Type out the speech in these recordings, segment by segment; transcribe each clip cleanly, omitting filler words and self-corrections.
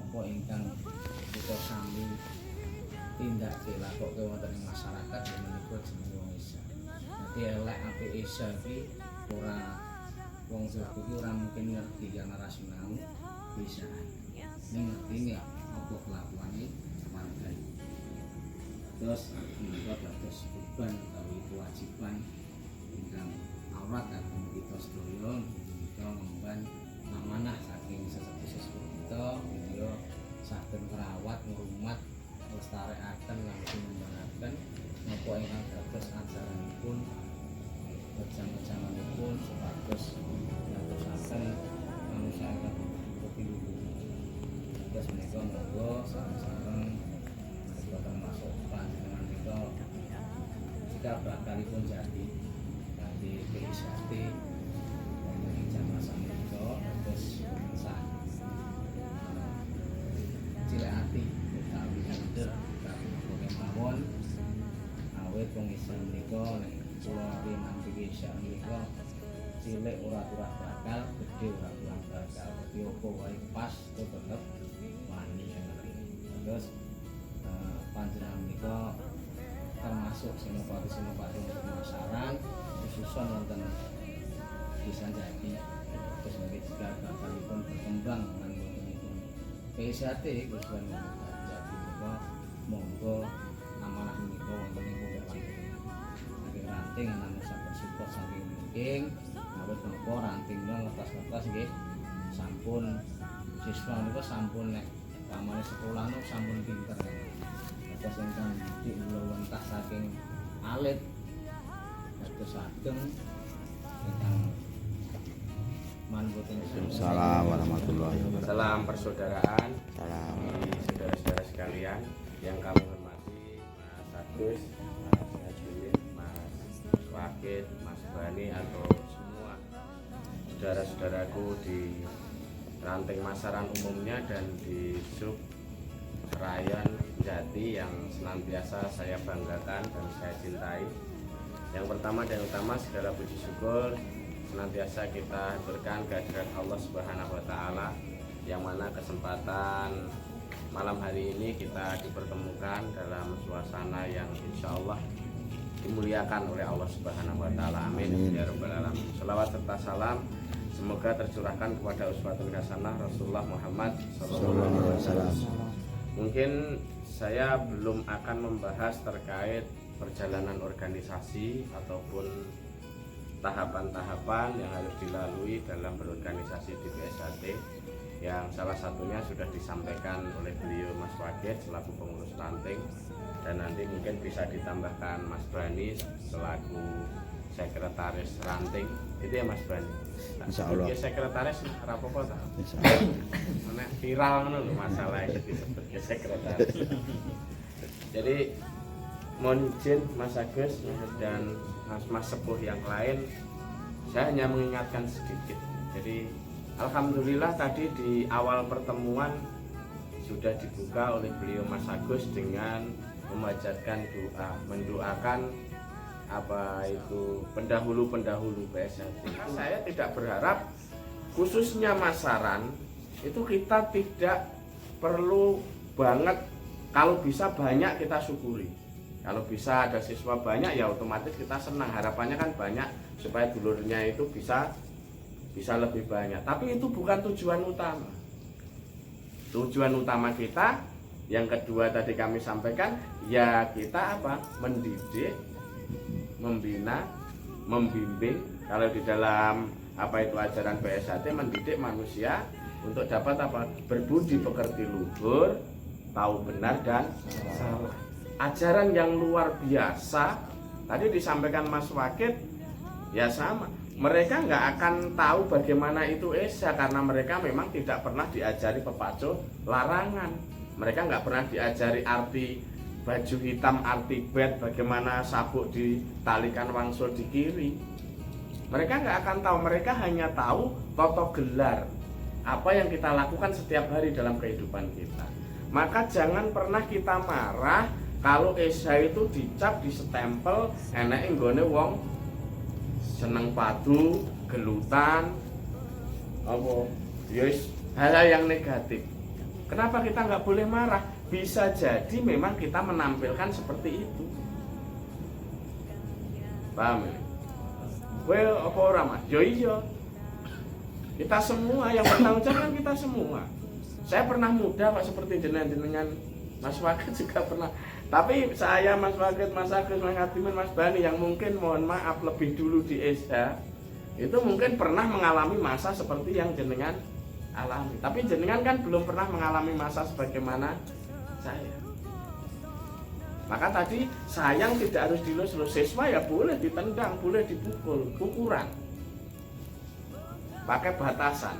napa ingkang kita sami tindak dilakoke wonten ing masyarakat ya menika jenenge wong Islam. Dadi elek apik Islam iki ora wong suku iki ora mungkin ngerti yang rasional bisa. Ning ngerti apa kelakuane warga. Terus menika dados beban utawi kewajiban ingkang awrat kagem kita sedaya kita ngemban amanah saking sesepuh kita menika saged ngrawat ngrumat nglestarekaken lan ngembangkaken napa ingkang dados ajaranipun berjamaah-jamaahipun supados dadosaken manusia ingkang kepilih. Terus menika monggo sareng-sareng menika termasuk panjenengan menika jika bakalipun jadi PIST wonten ing jamaah menika terus sah cilik ati utawi kader utawi mawon awet wong Islam menika nek kula nampi Islam menika cilik ora kurang bakal gedhe ora kurang bakal dadi opo wae pas tetep wani terus panjenengan menika termasuk senopati pemasaran khususnya wonten bisa jadi terus mungkin juga bakalipun berkembang lan wontenipun PSAT khususnya jadi menika monggo amanah menika wonten ing saking ranting anak sampun support saking mungkin awet menapa rantingnya ngertos-ngertos nggih sampun siswa niku sampun nek pamane sekolah niku sampun pinter. Terus ingkang didik kula wentah saking alit dados ageng ingkang manboten. Assalamualaikum warahmatullahi wabarakatuh. Salam persaudaraan. Salam. Saudara-saudara sekalian yang kami hormati Mas Agus, Mas Najulin, Mas Wakid, Mas Bani atau semua saudara-saudaraku di ranting masaran umumnya dan di sub rayon Jati yang senantiasa saya banggakan dan saya cintai. Yang pertama dan utama segala puji syukur senantiasa kita haturkan kehadirat Allah Subhanahu wa taala yang mana kesempatan malam hari ini kita dipertemukan dalam suasana yang insya Allah dimuliakan oleh Allah Subhanahu wa taala. Amin ya rabbal alamin. Shalawat serta salam semoga tercurahkan kepada uswatun hasanah Rasulullah Muhammad sallallahu alaihi wasallam. Mungkin saya belum akan membahas terkait perjalanan organisasi ataupun tahapan-tahapan yang harus dilalui dalam berorganisasi di PSAT yang salah satunya sudah disampaikan oleh beliau Mas Wakid selaku pengurus ranting dan nanti mungkin bisa ditambahkan Mas Bani selaku sekretaris ranting itu ya Mas Bani. Insya Allah. Sekretaris rapopo ta? Insya Allah. Mana viral ngono lho masalah itu disebut sekretaris. Jadi mohon izin Mas Agus dan Mas Sepuh yang lain, saya hanya mengingatkan sedikit. Jadi alhamdulillah tadi di awal pertemuan sudah dibuka oleh beliau Mas Agus dengan memanjatkan doa, mendoakan apa itu pendahulu-pendahulu PSAT. Saya tidak berharap khususnya Masaran itu kita tidak perlu banget, kalau bisa banyak kita syukuri. Kalau bisa ada siswa banyak ya otomatis kita senang, harapannya kan banyak supaya dulurnya itu bisa lebih banyak. Tapi itu bukan tujuan utama. Tujuan utama kita yang kedua tadi kami sampaikan ya kita apa? Mendidik, membina, membimbing. Kalau di dalam apa itu ajaran PSAT mendidik manusia untuk dapat apa? Berbudi pekerti luhur, tahu benar dan salah. Ajaran yang luar biasa tadi disampaikan Mas Wakid ya sama. Mereka nggak akan tahu bagaimana itu Esa karena mereka memang tidak pernah diajari pepacuh larangan. Mereka nggak pernah diajari arti baju hitam, arti bed, bagaimana sabuk ditalikan wangsul di kiri. Mereka nggak akan tahu, mereka hanya tahu toto gelar apa yang kita lakukan setiap hari dalam kehidupan kita. Maka jangan pernah kita marah kalau Esa itu dicap, disestempel enek nggone wong seneng padu, gelutan, apa, yes, hal-hal yang negatif. Kenapa kita nggak boleh marah? Bisa jadi memang kita menampilkan seperti itu. Paham ya? Well, apa orang mas? Yo iya. Kita semua yang bertanggung jawab kan kita semua. Saya pernah muda Pak seperti jenengan Mas Wakil juga pernah. Tapi saya, Mas Wakil, Mas Agus, Mas Hatimin, Mas Bani yang mungkin mohon maaf lebih dulu di Esa itu mungkin pernah mengalami masa seperti yang jenengan alami. Tapi jenengan kan belum pernah mengalami masa sebagaimana saya. Maka tadi sayang tidak harus dilus-lus. Siswa ya boleh ditendang, boleh dipukul, ukuran. Pakai batasan.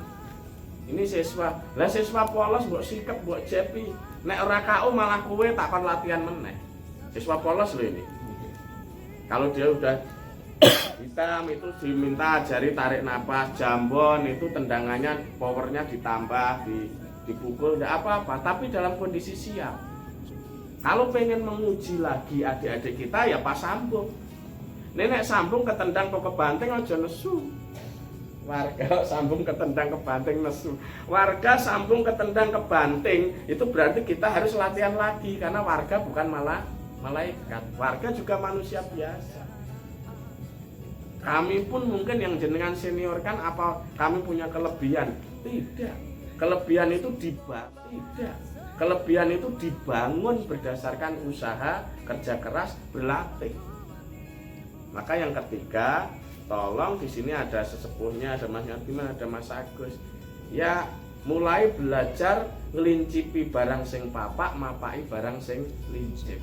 Ini siswa. Lah siswa polos mbok sikep, mbok jepi. Nek ora KO malah kowe takon latihan meneh. Siswa polos loh ini. Kalau dia udah hitam itu diminta ajari tarik napas, jambon itu tendangannya powernya ditambah, dipukul enggak apa-apa, tapi dalam kondisi siap. Kalau pengen menguji lagi adik-adik kita ya pas sambung. Nenek sambung ketendang kok kebanting aja nesu. Warga sambung ketendang kebanting nesu. Warga sambung ketendang kebanting itu berarti kita harus latihan lagi karena warga bukan malaikat. Warga juga manusia biasa. Kami pun mungkin yang jenengan senior kan apa kami punya kelebihan? Tidak. Kelebihan itu tidak. Kelebihan itu dibangun berdasarkan usaha, kerja keras, berlatih. Maka yang ketiga, tolong di sini ada sesepuhnya, ada Mas Yatiman, ada Mas Agus. Ya, mulai belajar ngelincipi barang sing papak, mapai barang sing lincip.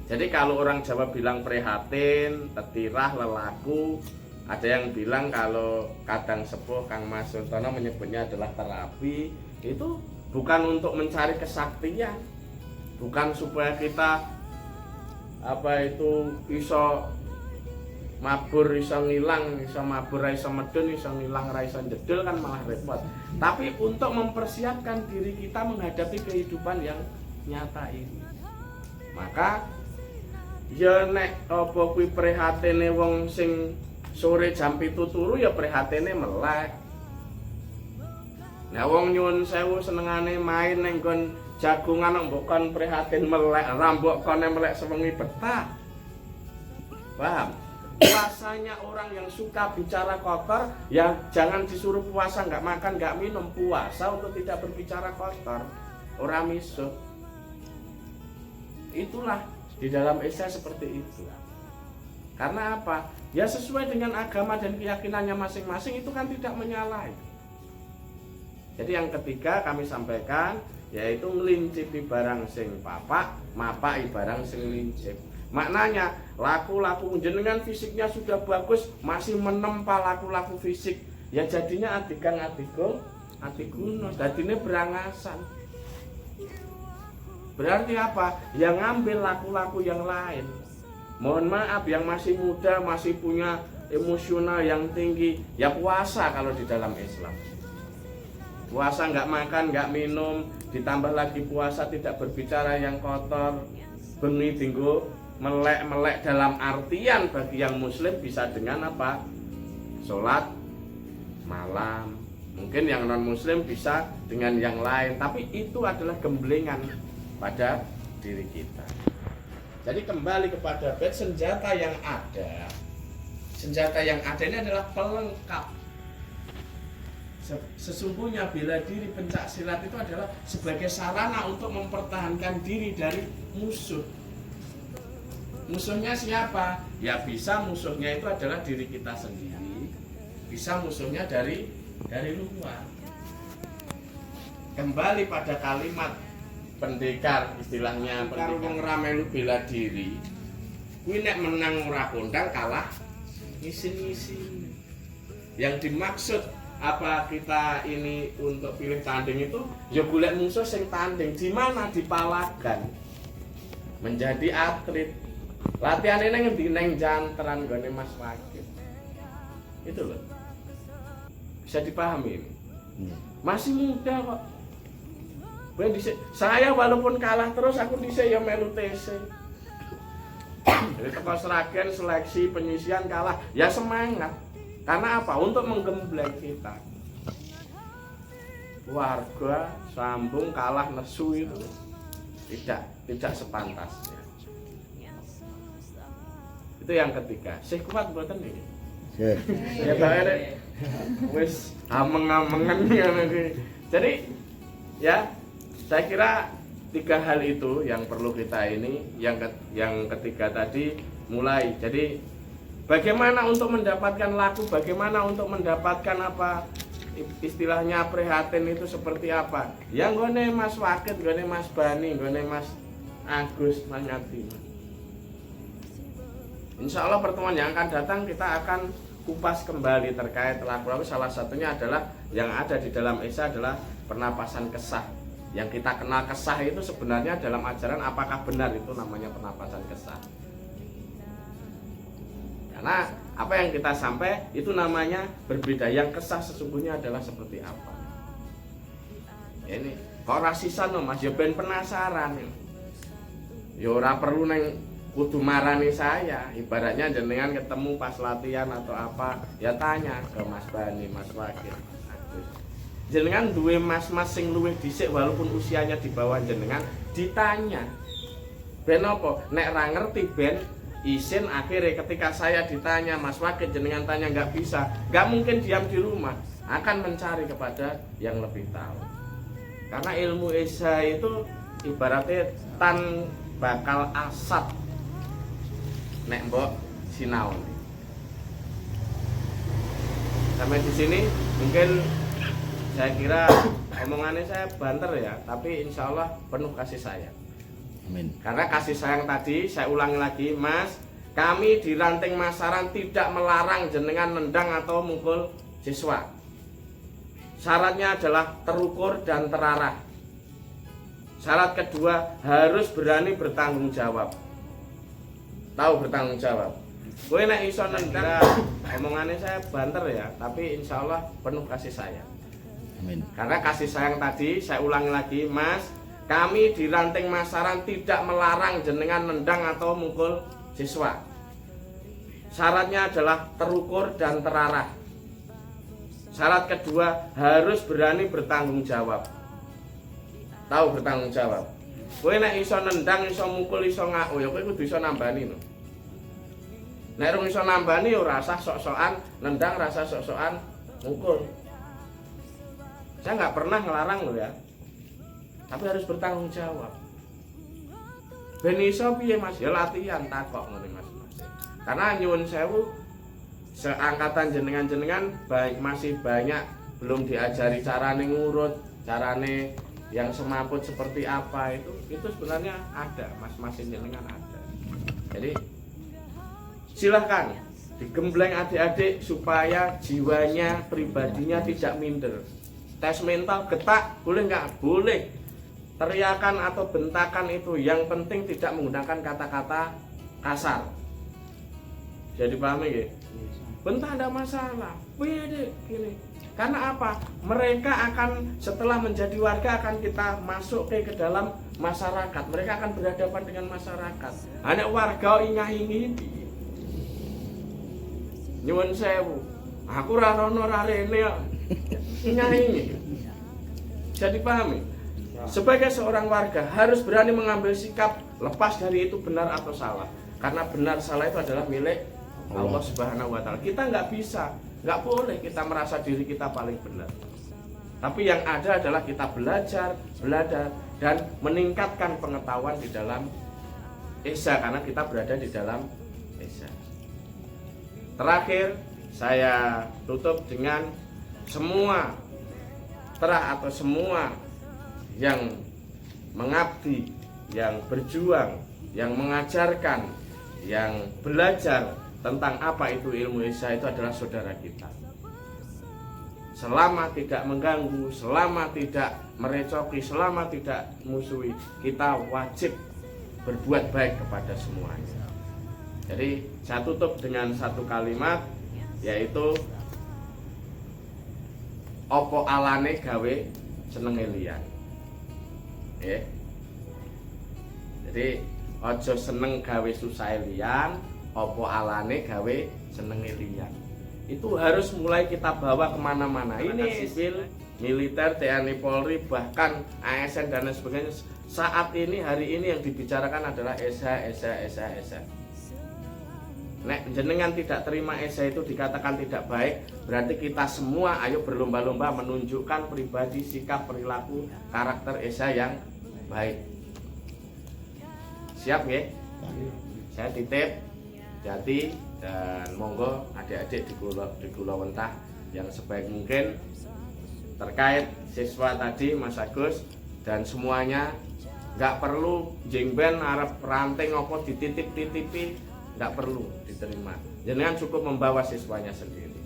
Jadi kalau orang Jawa bilang prihatin, tetirah, lelaku, ada yang bilang kalau kadang sepuh Kang Mas Suntono menyebutnya adalah terapi, itu bukan untuk mencari kesaktian, bukan supaya kita iso mabur, iso ngilang, iso mabur, iso medun, iso ngilang, iso jedul kan malah repot. Tapi untuk mempersiapkan diri kita menghadapi kehidupan yang nyata ini. Maka ya nek apa kuwi prihatine wong sing sore jam 7 turu ya prihatine melek. Nah wong nyuwun sewu senengane main ning nggon jagungan mbok kon prihatin melek, rambok kone melek sewengi betah. Paham? Puasanya orang yang suka bicara kotor ya jangan disuruh puasa nggak makan nggak minum, puasa untuk tidak berbicara kotor, ora misuh. Itulah di dalam Esa seperti itu. Karena apa? Ya sesuai dengan agama dan keyakinannya masing-masing, itu kan tidak menyalahi. Jadi yang ketiga kami sampaikan yaitu ngelincipi barang sing papak, mapai barang sing lincip. Maknanya laku-laku jenengan fisiknya sudah bagus masih menempa laku-laku fisik, ya jadinya adigang adiguno, dadine berangasan. Berarti apa? Yang ngambil laku-laku yang lain. Mohon maaf yang masih muda, masih punya emosional yang tinggi, ya puasa kalau di dalam Islam. Puasa nggak makan, nggak minum, ditambah lagi puasa tidak berbicara yang kotor, bengi dinggo melek-melek dalam artian bagi yang muslim bisa dengan apa? Sholat malam. Mungkin yang non muslim bisa dengan yang lain, tapi itu adalah gemblengan pada diri kita. Jadi kembali kepada bait senjata yang ada. Senjata yang ada ini adalah pelengkap. Sesungguhnya bela diri pencak silat itu adalah sebagai sarana untuk mempertahankan diri dari musuh. Musuhnya siapa? Ya bisa musuhnya itu adalah diri kita sendiri. Bisa musuhnya dari luar. Kembali pada kalimat pendekar, istilahnya pendekar wong ramelu bela diri. Kuwi nek menang ora kondang kalah ngisin-ngisin. Yang dimaksud apa kita ini untuk pilih tanding itu ya golek musuh sing tanding di mana, di Palagan. Menjadi atlet. Latihan ini ngendi neng janteran gone Mas Wakil. Itu loh. Bisa dipahami ini. Masih muda kok. Saya walaupun kalah terus aku dhisik ya melu TC. Jadi teko Sragen seleksi penyisian kalah ya semangat. Karena apa? Untuk menggembleng kita. warga sambung kalah nesu itu tidak sepantasnya. Itu yang ketiga. Sih kuat mboten iki. Ya bae wis ameng-amengen ngono iki. Jadi ya saya kira 3 hal itu yang perlu kita ini. Yang ketiga tadi mulai. Jadi bagaimana untuk mendapatkan laku, bagaimana untuk mendapatkan apa istilahnya prihatin itu seperti apa? Yang gone Mas Wakit, gone Mas Bani, gone Mas Agus, Mas Ngati. Insya Allah pertemuan yang akan datang kita akan kupas kembali terkait laku. Salah satunya adalah yang ada di dalam Esa adalah pernapasan kesah. Yang kita kenal kesah itu sebenarnya dalam ajaran apakah benar itu namanya pernapasan kesah? Karena apa yang kita sampai itu namanya berbeda. Yang kesah sesungguhnya adalah seperti apa? Ya ini kok rasisan loh Mas, ya ben penasaran. Ya ora perlu neng kudu marani saya. Ibaratnya jenengan ketemu pas latihan atau apa, ya tanya ke Mas Bani, Mas Wakil, Agus. Jenengan duwe mas-mas sing luwih dhisik walaupun usianya di bawah jenengan, ditanya. Ben apa? Nek ra ngerti ben izin. Akhirnya ketika saya ditanya Mas Wakil jenengan tanya nggak bisa, nggak mungkin diam di rumah, akan mencari kepada yang lebih tahu. Karena ilmu Esa itu ibaratnya tan bakal asat nek mbok sinau. Sampai di sini mungkin saya kira omongannya saya banter ya, tapi insya Allah penuh kasih sayang. Amin. Karena kasih sayang tadi saya ulangi lagi, Mas, kami di Ranting Masaran tidak melarang jenengan nendang atau mukul siswa. Syaratnya adalah terukur dan terarah. Syarat kedua harus berani bertanggung jawab. Tahu bertanggung jawab. Kowe nek iso nendang, omongannya saya banter ya, tapi insya Allah penuh kasih sayang. Amin. Karena kasih sayang tadi saya ulangi lagi, Mas, kami di Ranting Masaran tidak melarang jenengan nendang atau mukul siswa. Syaratnya adalah terukur dan terarah. Syarat kedua harus berani bertanggung jawab. Tahu bertanggung jawab. Kowe nek iso nendang, iso mukul, iso ngako, ya kowe kudu iso nambani no. Nek rung iso nambani ya rasa sok-sokan nendang, rasa sok-sokan mukul. Saya nggak pernah ngelarang loh ya. Tapi harus bertanggung jawab. Ben iso piye Mas? Ya latihan takok ngene Mas. Karena nyuwun sewu seangkatan jenengan-jenengan masih banyak belum diajari carane ngurut, carane yang semaput seperti apa itu sebenarnya ada, mas-mas jenengan ada. Jadi silahkan digembleng adik-adik supaya jiwanya, pribadinya tidak minder. Tes mental getak boleh nggak? Boleh. Teriakan atau bentakan itu yang penting tidak menggunakan kata-kata kasar. Jadi paham ya? Bentak ada masalah. Bede gini. Karena apa? Mereka akan setelah menjadi warga akan kita masuk ke dalam masyarakat. Mereka akan berhadapan dengan masyarakat. Hanya warga ingah-ingi nyuwun sewu. Aku ra rono ra rene kok. Ingah-ingi. Jadi pahami? Sebagai seorang warga harus berani mengambil sikap lepas dari itu benar atau salah. Karena benar salah itu adalah milik Allah Subhanahu wa Ta'ala. Kita nggak bisa, nggak boleh kita merasa diri kita paling benar. Tapi yang ada adalah kita belajar dan meningkatkan pengetahuan di dalam Esa, karena kita berada di dalam Esa. Terakhir saya tutup dengan semua terah atau semua yang mengabdi, yang berjuang, yang mengajarkan, yang belajar tentang apa itu ilmu Esa itu adalah saudara kita. Selama tidak mengganggu, selama tidak merecoki, selama tidak musuhi, kita wajib berbuat baik kepada semuanya. Jadi saya tutup dengan satu kalimat, yaitu opo alane gawe senenge liyan. Ya. Jadi ojo seneng gawe susah liyan, opo alane gawe senenge liyan. Itu harus mulai kita bawa kemana-mana. Ini Bil militer, TNI, Polri, bahkan ASN dan lain sebagainya. Saat ini, hari ini yang dibicarakan adalah Esa. Nek jenengan tidak terima Esa itu dikatakan tidak baik, berarti kita semua ayo berlomba-lomba menunjukkan pribadi, sikap, perilaku, karakter Esa yang baik. Siap ya? Saya titip Jati dan monggo adik-adik di Kula Wentah yang sebaik mungkin terkait siswa tadi Mas Agus dan semuanya. Nggak perlu jengben arep ranting apa dititip-titipi, nggak perlu diterima. Jenengan cukup membawa siswanya sendiri.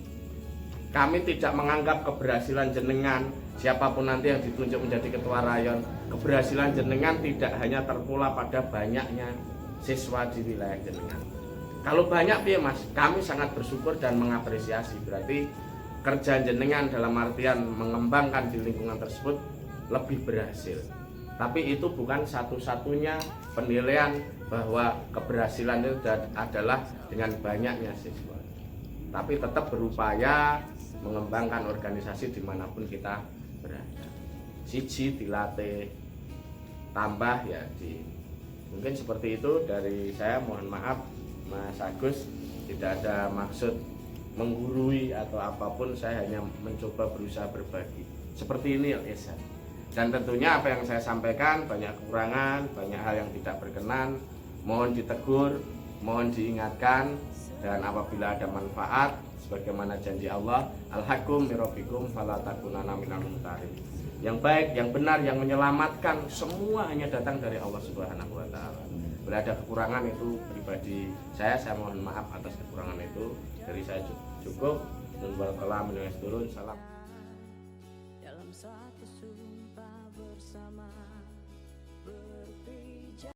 Kami tidak menganggap keberhasilan jenengan, siapapun nanti yang ditunjuk menjadi ketua rayon, keberhasilan jenengan tidak hanya terpula pada banyaknya siswa di wilayah jenengan. Kalau banyak piye Mas, kami sangat bersyukur dan mengapresiasi. Berarti kerja jenengan dalam artian mengembangkan di lingkungan tersebut lebih berhasil. Tapi itu bukan satu-satunya penilaian bahwa keberhasilan itu adalah dengan banyaknya siswa. Tapi tetap berupaya mengembangkan organisasi dimanapun kita berada. Siji dilatih, tambah ya mungkin seperti itu dari saya. Mohon maaf Mas Agus, tidak ada maksud menggurui atau apapun, saya hanya mencoba berusaha berbagi. Seperti ini Esa. Dan tentunya apa yang saya sampaikan banyak kekurangan, banyak hal yang tidak berkenan, mohon ditegur, mohon diingatkan, dan apabila ada manfaat sebagaimana janji Allah, al-hakum mirabbikum fala takunanna minal mumtarin. Yang baik, yang benar, yang menyelamatkan semua hanya datang dari Allah Subhanahu wa taala. Bila ada kekurangan itu pribadi saya mohon maaf atas kekurangan itu. Dari saya cukup. Dan barakallahu minal turun. Salam. Dalam satu sumpah